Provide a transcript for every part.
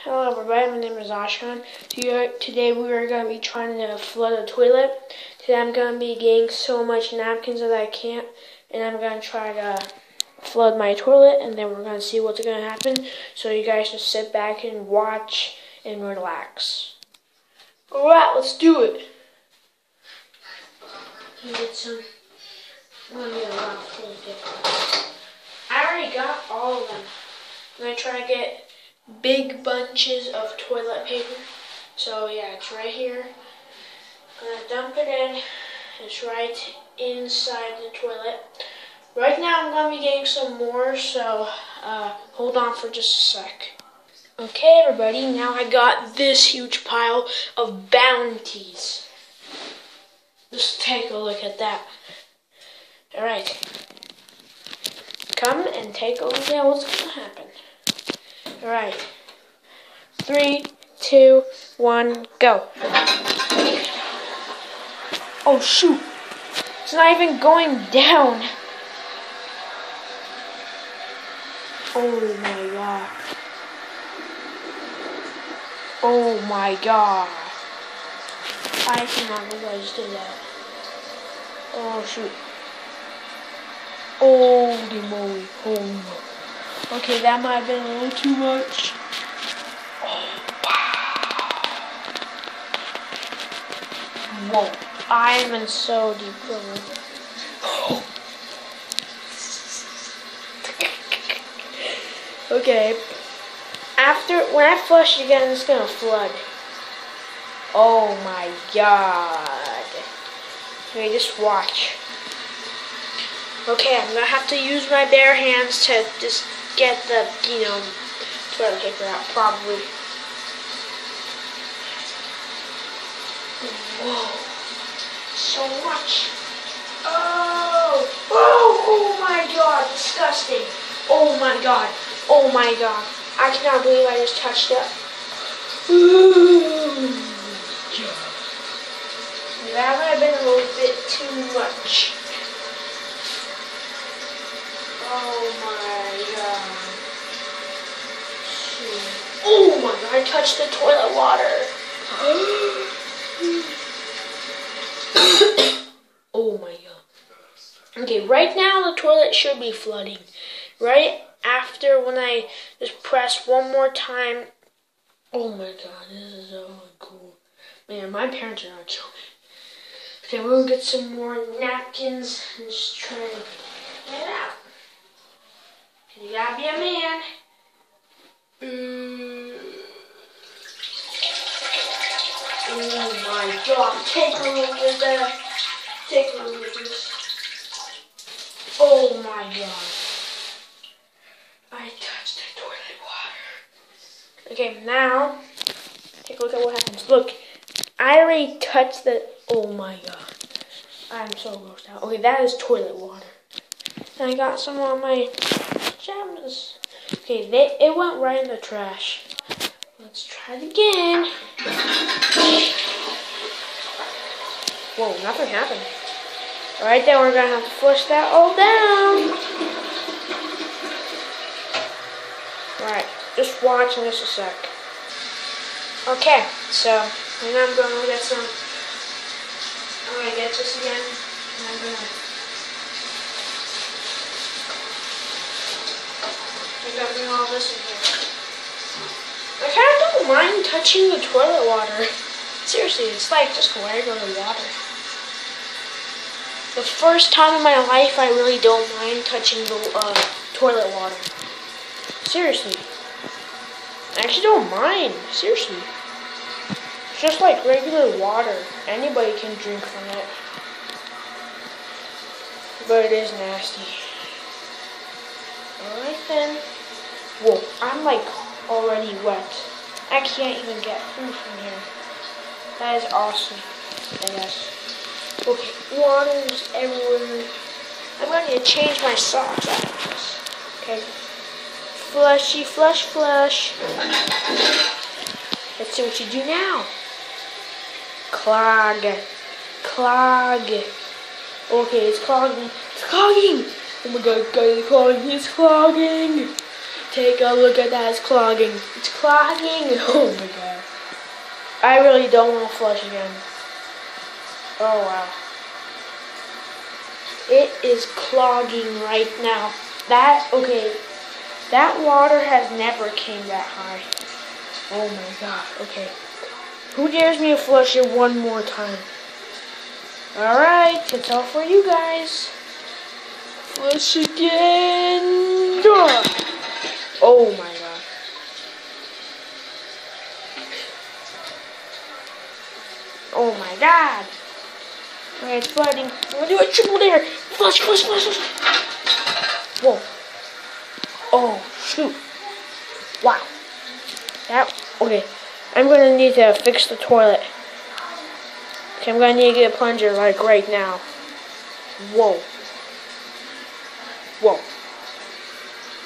Hello everybody, my name is Ashkan. Today we are going to be trying to flood a toilet. Today I'm going to be getting so much napkins that I can't, and I'm going to try to flood my toilet, and then we're going to see what's going to happen. So you guys just sit back and watch and relax. Alright, let's do it. Get some. I'm going to get a lot of toilet. I already got all of them. I'm going to try to get big bunches of toilet paper. So yeah, it's right here. I'm gonna dump it in. It's right inside the toilet. Right now I'm gonna be getting some more, so hold on for just a sec. Okay everybody, now I got this huge pile of bounties. Just take a look at that. Alright. Come and take a look at what's gonna happen. Alright. 3, 2, 1, go. Oh shoot. It's not even going down. Oh my god. Oh my god. I cannot believe I just did that. Oh shoot. Holy moly. Oh no. Okay, that might have been a little too much. Whoa, I'm in so deep trouble. Okay, when I flush it again, it's gonna flood. Oh my god. Okay, just watch. Okay, I'm gonna have to use my bare hands to just get the, toilet paper out, probably. Whoa, so much. Oh my god, disgusting. Oh my god, I cannot believe I just touched it. That might have been a little bit too much. Oh my god. Oh my god, I touched the toilet water. Oh my god. Okay, right now the toilet should be flooding. Right after when I just press one more time. Oh my god, this is so cool. Man, my parents are not joking. Okay, we're gonna get some more napkins and just try to get it out. You gotta be a man. Oh my god, take a look at that. Take a look at this. Oh my god. I touched the toilet water. Okay, now, take a look at what happens. Look, I already touched the, oh my god. I'm so grossed out. Okay, that is toilet water. And I got some on my pajamas. Okay, it went right in the trash. Let's try it again. Whoa, nothing happened. Alright, then we're gonna have to flush that all down. Alright, just watch in just a sec. Okay, so now I'm gonna get some. I'm gonna get this again, and I'm gonna bring all this in here. I kind of don't mind touching the toilet water. Seriously, it's like just regular water. The first time in my life, I really don't mind touching the toilet water. Seriously. I actually don't mind. Seriously. It's just like regular water. Anybody can drink from it. But it is nasty. Alright then. Whoa, I'm like already wet. I can't even get food from here. That is awesome, I guess. Okay, water's everywhere. I'm going to need to change my socks after this. Okay. Flushy, flush, flush. Let's see what you do now. Clog. Clog. Okay, it's clogging. It's clogging. Oh my god, guys, it's clogging. It's clogging. Take a look at that. It's clogging. It's clogging. Oh my god. I really don't want to flush again. Oh wow. It is clogging right now. Okay. That water has never came that high. Oh my god. Okay. Who dares me to flush it one more time? Alright, it's all for you guys. Flush again. Oh my god. Oh my god. Okay, it's flooding. I'm gonna do a triple dare. Flush, flush, flush, flush. Whoa. Oh, shoot. Wow. Okay. I'm gonna need to fix the toilet. Okay, I'm gonna need to get a plunger like right now. Whoa. Whoa.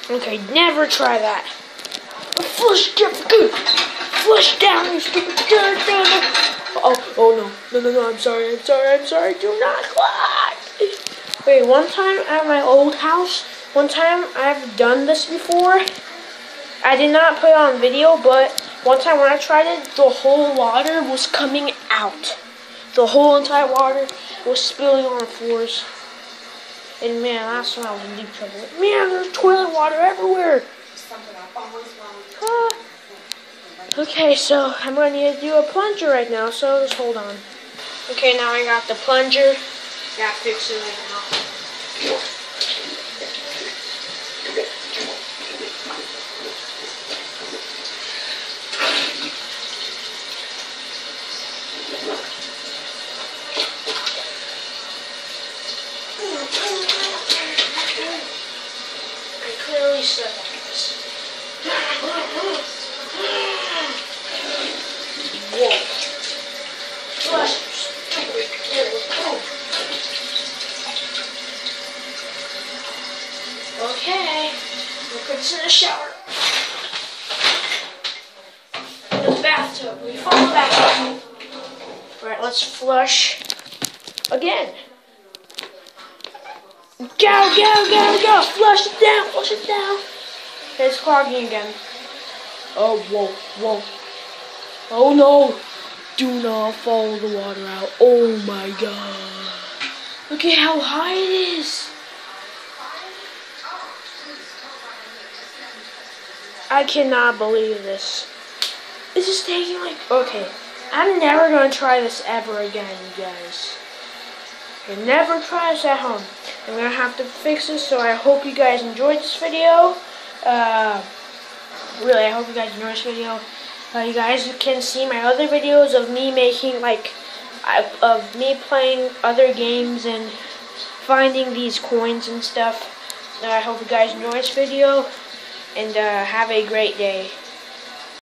Okay, never try that. Flush, good. Flush down, you stupid dirt. Oh no, I'm sorry. Do not clog. Wait, one time at my old house, I've done this before. I did not put it on video, but one time when I tried it, the whole water was coming out. The whole entire water was spilling on the floors. And man, that's when I was in deep trouble. Man, there's toilet water everywhere. Okay, so I'm going to need to do a plunger right now, so just hold on. Okay, now I got the plunger. Gotta fix it right now. I clearly said like this. Whoa. Flush. Okay. We'll put this in the shower. In the bathtub. We follow the bathtub. Alright, let's flush again. Go. Flush it down. Okay, it's clogging again. Oh, whoa. Oh no. Do not follow the water out. Oh my god. Look at how high it is. I cannot believe this. This is taking like... Okay. I'm never going to try this ever again, you guys. Okay, never try this at home. I'm going to have to fix this, so I hope you guys enjoyed this video. Really, I hope you guys enjoyed this video. You guys can see my other videos of me making, of me playing other games and finding these coins and stuff. I hope you guys enjoyed this video, and have a great day.